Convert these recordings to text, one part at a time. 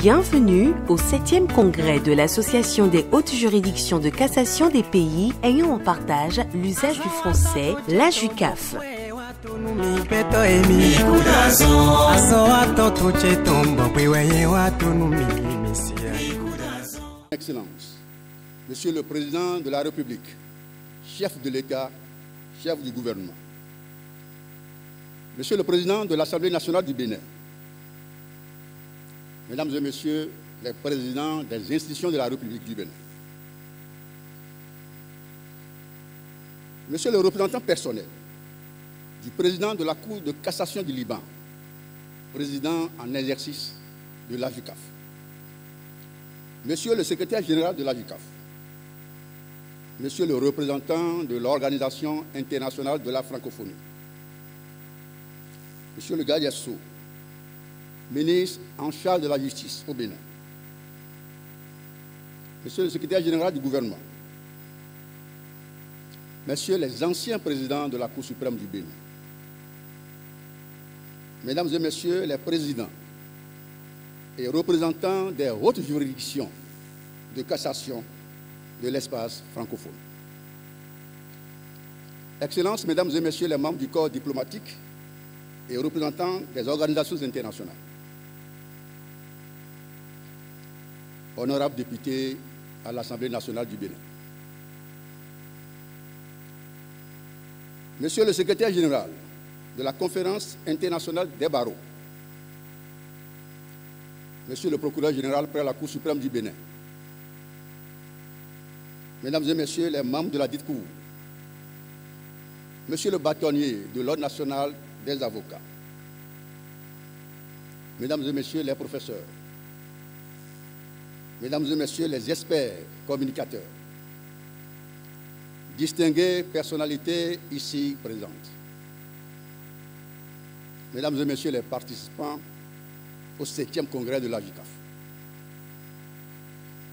Bienvenue au 7e congrès de l'Association des hautes juridictions de cassation des pays ayant en partage l'usage du français, l'AJUCAF. Excellence, Monsieur le Président de la République, chef de l'État, chef du gouvernement, Monsieur le Président de l'Assemblée nationale du Bénin, Mesdames et Messieurs les présidents des institutions de la République du Bénin, Monsieur le représentant personnel du président de la Cour de cassation du Liban, président en exercice de l'AJUCAF, Monsieur le secrétaire général de l'AJUCAF, Monsieur le représentant de l'Organisation internationale de la francophonie, Monsieur le garde des Sceaux, ministre en charge de la justice au Bénin, Monsieur le secrétaire général du gouvernement, Messieurs les anciens présidents de la Cour suprême du Bénin, Mesdames et Messieurs les présidents et représentants des hautes juridictions de cassation de l'espace francophone. Excellences, Mesdames et Messieurs les membres du corps diplomatique et représentants des organisations internationales, honorables députés à l'Assemblée nationale du Bénin, Monsieur le secrétaire général de la Conférence internationale des barreaux, Monsieur le procureur général près la Cour suprême du Bénin, Mesdames et Messieurs les membres de la dite Cour, Monsieur le bâtonnier de l'Ordre national des avocats, Mesdames et Messieurs les professeurs, Mesdames et Messieurs les experts communicateurs, distinguées personnalités ici présentes, Mesdames et Messieurs les participants au 7e congrès de l'AJUCAF,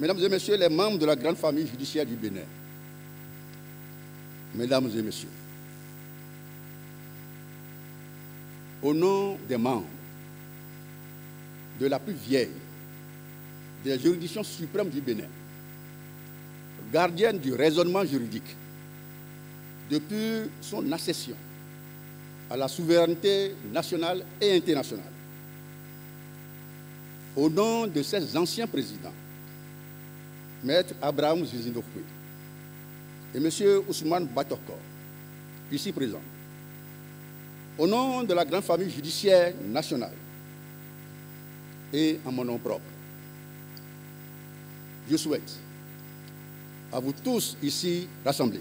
Mesdames et Messieurs les membres de la grande famille judiciaire du Bénin, Mesdames et Messieurs, au nom des membres de la plus vieille des juridictions suprêmes du Bénin, gardienne du raisonnement juridique, depuis son accession à la souveraineté nationale et internationale, au nom de ses anciens présidents, Maître Abraham Zizindofoué et M. Ousmane Batokor, ici présents, au nom de la grande famille judiciaire nationale et en mon nom propre, je souhaite à vous tous ici rassemblés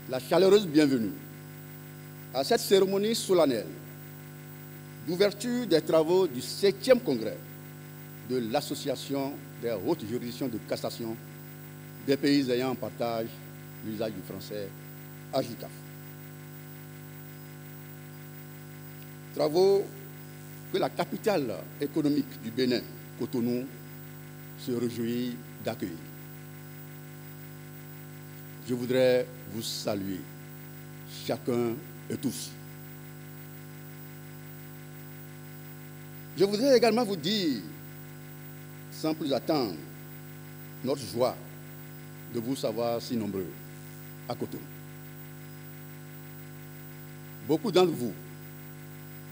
la chaleureuse bienvenue à cette cérémonie solennelle d'ouverture des travaux du 7e congrès de l'Association des hautes juridictions de cassation des pays ayant en partage l'usage du français, AJUCAF. Travaux que la capitale économique du Bénin, Cotonou, se réjouit d'accueillir. Je voudrais vous saluer, chacun et tous. Je voudrais également vous dire, sans plus attendre, notre joie de vous savoir si nombreux à Cotonou. Beaucoup d'entre vous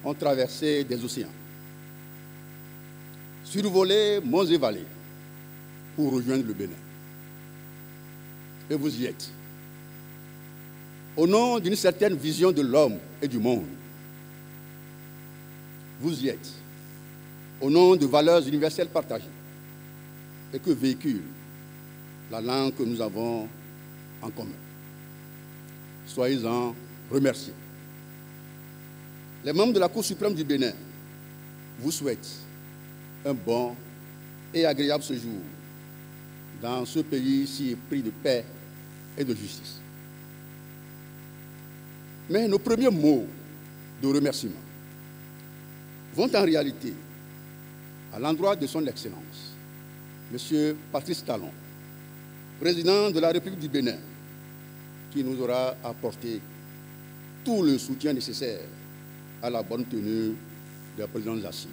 ont traversé des océans, survolé monts et vallées pour rejoindre le Bénin. Et vous y êtes. Au nom d'une certaine vision de l'homme et du monde, vous y êtes. Au nom de valeurs universelles partagées et que véhicule la langue que nous avons en commun. Soyez-en remerciés. Les membres de la Cour suprême du Bénin vous souhaitent un bon et agréable séjour dans ce pays si épris de paix et de justice. Mais nos premiers mots de remerciement vont en réalité à l'endroit de son Excellence, M. Patrice Talon, président de la République du Bénin, qui nous aura apporté tout le soutien nécessaire à la bonne tenue des présidences assises.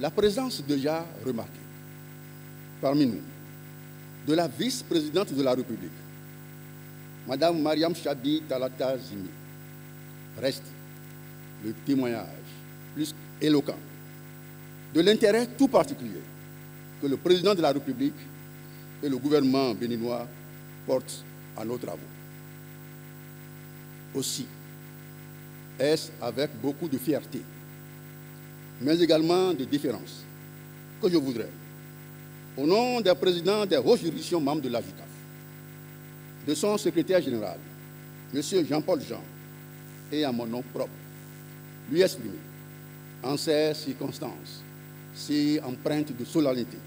la présence déjà remarquée parmi nous de la vice-présidente de la République, Madame Mariam Chabi Talata Zimi, reste le témoignage plus éloquent de l'intérêt tout particulier que le président de la République et le gouvernement béninois portent à nos travaux. Aussi, est-ce avec beaucoup de fierté, mais également de déférence, que je voudrais, au nom des présidents des hautes juridictions membres de la JUCAF, de son secrétaire général, M. Jean-Paul Jean, et à mon nom propre, lui exprimer, en ces circonstances, si empreintes de solennité,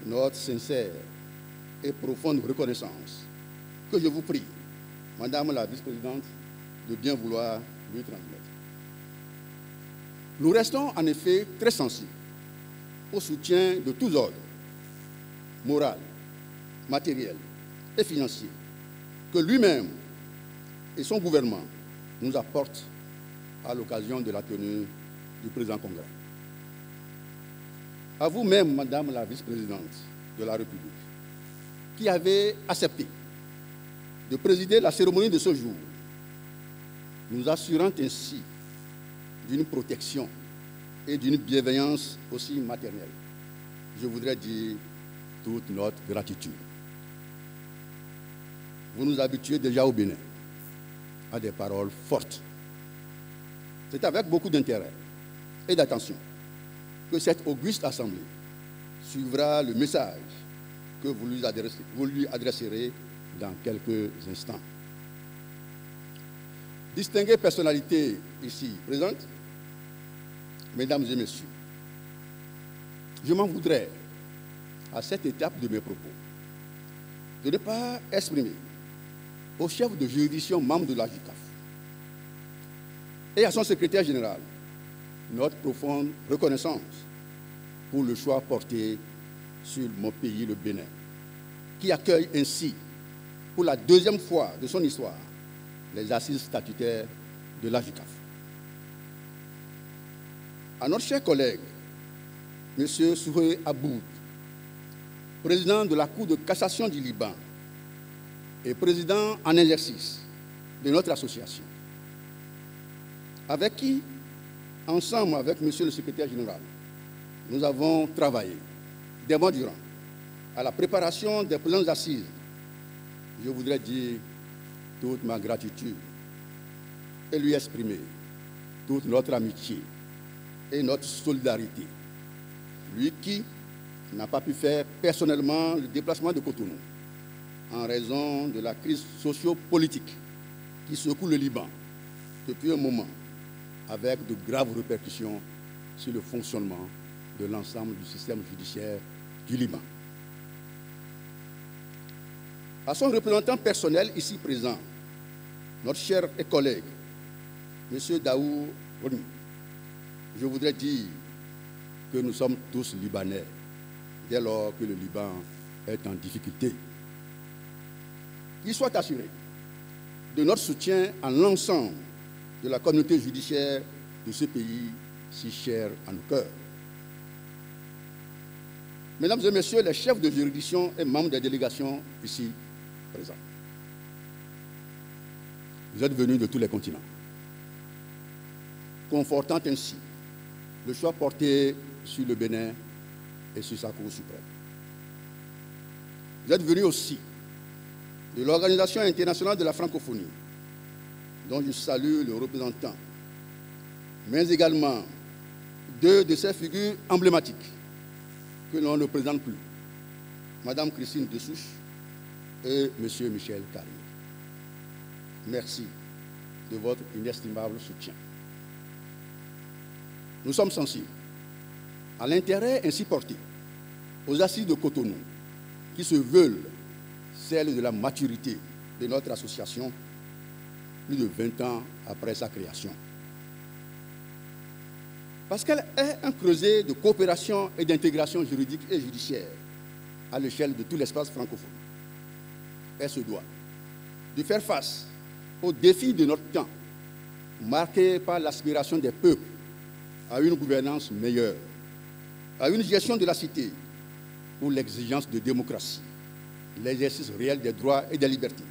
notre sincère et profonde reconnaissance, que je vous prie, Madame la vice-présidente, de bien vouloir lui transmettre. Nous restons en effet très sensibles au soutien de tous ordres, moral, matériel et financier, que lui-même et son gouvernement nous apportent à l'occasion de la tenue du présent congrès. À vous-même, Madame la vice-présidente de la République, qui avez accepté de présider la cérémonie de ce jour, nous assurant ainsi d'une protection et d'une bienveillance aussi maternelle, je voudrais dire toute notre gratitude. Vous nous habituez déjà au Bénin à des paroles fortes. C'est avec beaucoup d'intérêt et d'attention que cette auguste assemblée suivra le message que vous lui adresserez dans quelques instants. Distinguées personnalités ici présentes, Mesdames et Messieurs, je m'en voudrais, à cette étape de mes propos, de ne pas exprimer au chef de juridiction membre de la JUCAF et à son secrétaire général notre profonde reconnaissance pour le choix porté sur mon pays, le Bénin, qui accueille ainsi, pour la deuxième fois de son histoire, les assises statutaires de la JUCAF. À notre cher collègue, M. Souhé Aboud, président de la Cour de cassation du Liban et président en exercice de notre association, avec qui, ensemble avec M. le secrétaire général, nous avons travaillé des mois durant à la préparation des présentes assises. Je voudrais dire toute ma gratitude et lui exprimer toute notre amitié et notre solidarité. Lui qui n'a pas pu faire personnellement le déplacement de Cotonou en raison de la crise socio-politique qui secoue le Liban depuis un moment, avec de graves répercussions sur le fonctionnement de l'ensemble du système judiciaire du Liban. À son représentant personnel ici présent, notre cher et collègue, M. Daou Roni, je voudrais dire que nous sommes tous Libanais dès lors que le Liban est en difficulté. Qu'il soit assuré de notre soutien à l'ensemble de la communauté judiciaire de ce pays si cher à nos cœurs. Mesdames et Messieurs les chefs de juridiction et membres des délégations ici présents, vous êtes venus de tous les continents, confortant ainsi le choix porté sur le Bénin et sur sa Cour suprême. Vous êtes venus aussi de l'Organisation internationale de la francophonie, dont je salue le représentant, mais également deux de ces figures emblématiques que l'on ne présente plus, Mme Christine Dessouche et M. Michel Carrier. Merci de votre inestimable soutien. Nous sommes sensibles à l'intérêt ainsi porté aux assises de Cotonou, qui se veulent celles de la maturité de notre association plus de 20 ans après sa création. Parce qu'elle est un creuset de coopération et d'intégration juridique et judiciaire à l'échelle de tout l'espace francophone. Elle se doit de faire face aux défis de notre temps, marqués par l'aspiration des peuples à une gouvernance meilleure, à une gestion de la cité où l'exigence de démocratie, l'exercice réel des droits et des libertés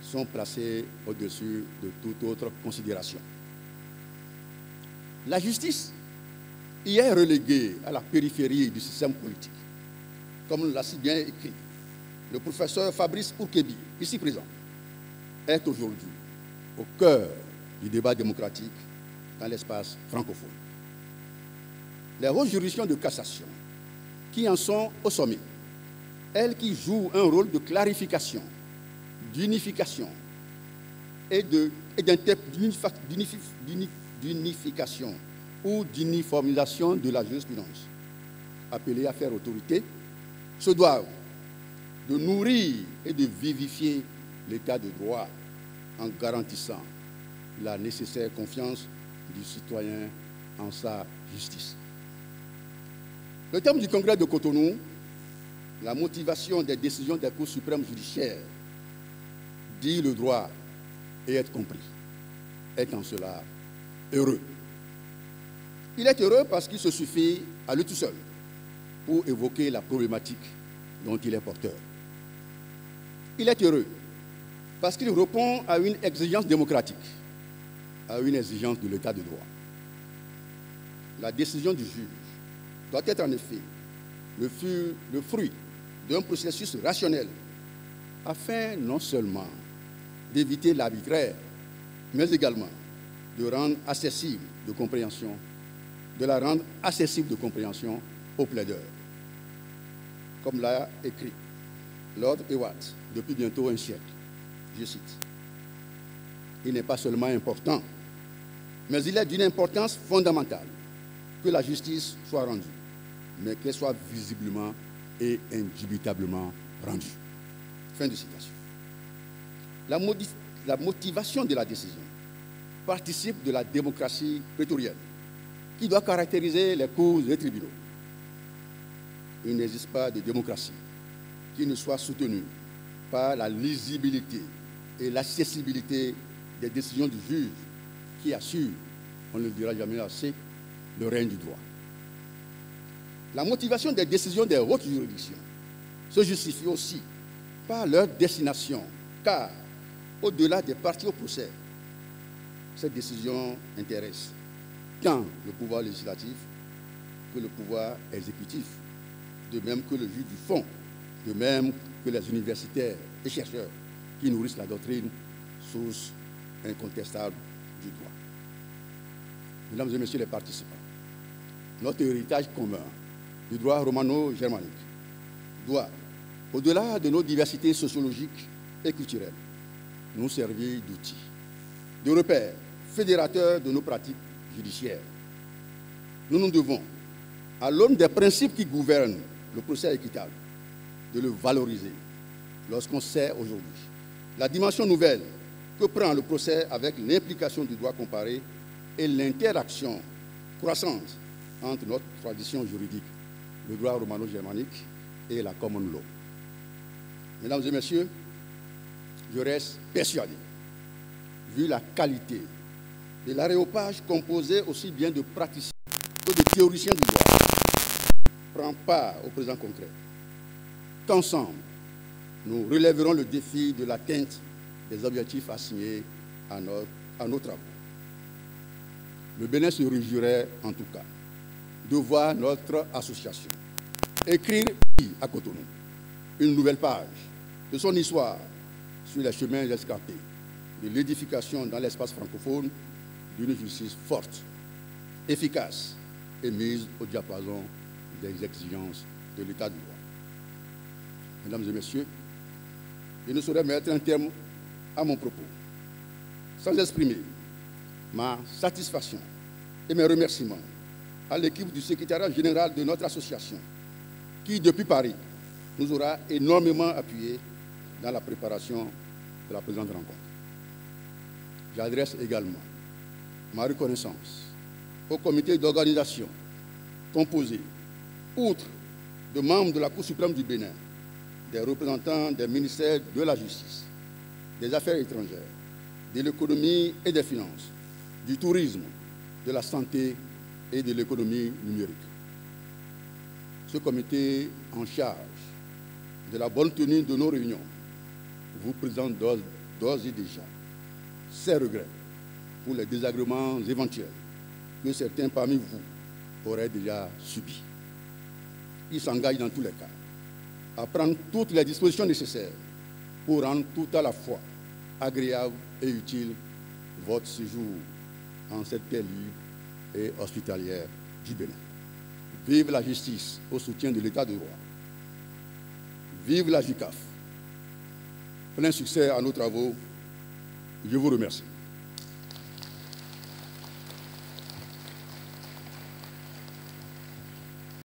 sont placés au-dessus de toute autre considération. La justice y est reléguée à la périphérie du système politique, comme l'a si bien écrit le professeur Fabrice Ourkebi, ici présent, est aujourd'hui au cœur du débat démocratique dans l'espace francophone. Les hautes juridictions de cassation qui en sont au sommet, elles qui jouent un rôle de clarification, d'unification et d'unification ou d'uniformisation de la jurisprudence, appelées à faire autorité, se doivent de nourrir et de vivifier l'état de droit en garantissant la nécessaire confiance du citoyen en sa justice. Le thème du congrès de Cotonou, la motivation des décisions des cours suprêmes judiciaires, dit le droit et être compris, est en cela heureux. Il est heureux parce qu'il se suffit à lui tout seul pour évoquer la problématique dont il est porteur. Il est heureux parce qu'il répond à une exigence démocratique, à une exigence de l'état de droit. La décision du juge doit être en effet le fruit d'un processus rationnel afin non seulement d'éviter l'arbitraire, mais également de la rendre accessible de compréhension aux plaideurs. Comme l'a écrit Lord Ewart depuis bientôt un siècle, je cite, « Il n'est pas seulement important, mais il est d'une importance fondamentale que la justice soit rendue, mais qu'elle soit visiblement et indubitablement rendue. » Fin de citation. La motivation de la décision participe de la démocratie prétorienne qui doit caractériser les cours et tribunaux. Il n'existe pas de démocratie qui ne soit soutenue par la lisibilité et l'accessibilité des décisions du juge qui assure, on ne le dira jamais assez, le règne du droit. La motivation des décisions des hautes juridictions se justifie aussi par leur destination, car au-delà des parties au procès, cette décision intéresse tant le pouvoir législatif que le pouvoir exécutif, de même que le juge du fond, de même que les universitaires et chercheurs qui nourrissent la doctrine, source incontestable du droit. Mesdames et messieurs les participants, notre héritage commun du droit romano-germanique doit, au-delà de nos diversités sociologiques et culturelles, nous servir d'outils, de repères fédérateurs de nos pratiques judiciaires. Nous nous devons, à l'aune des principes qui gouvernent le procès équitable, de le valoriser lorsqu'on sait aujourd'hui la dimension nouvelle que prend le procès avec l'implication du droit comparé et l'interaction croissante entre notre tradition juridique, le droit romano-germanique et la common law. Mesdames et messieurs, je reste persuadé, vu la qualité de l'aréopage composé aussi bien de praticiens que de théoriciens du droit, prend part au présent concret, qu'ensemble, nous relèverons le défi de l'atteinte des objectifs assignés à nos travaux. Le Bénin se réjouirait en tout cas de voir notre association écrire à Cotonou une nouvelle page de son histoire sur les chemins escarpés de l'édification dans l'espace francophone d'une justice forte, efficace et mise au diapason des exigences de l'état de droit. Mesdames et messieurs, je ne saurais mettre un terme à mon propos sans exprimer ma satisfaction et mes remerciements à l'équipe du secrétariat général de notre association qui, depuis Paris, nous aura énormément appuyés dans la préparation de la présente rencontre. J'adresse également ma reconnaissance au comité d'organisation composé, outre de membres de la Cour suprême du Bénin, des représentants des ministères de la Justice, des Affaires étrangères, de l'économie et des finances, du tourisme, de la santé et de l'économie numérique. Ce comité en charge de la bonne tenue de nos réunions vous présente d'ores et déjà ses regrets pour les désagréments éventuels que certains parmi vous auraient déjà subis. Il s'engage dans tous les cas à prendre toutes les dispositions nécessaires pour rendre tout à la fois agréable et utile votre séjour en cette terre libre et hospitalière du Bénin. Vive la justice au soutien de l'État de droit. Vive la JICAF. Plein succès à nos travaux. Je vous remercie.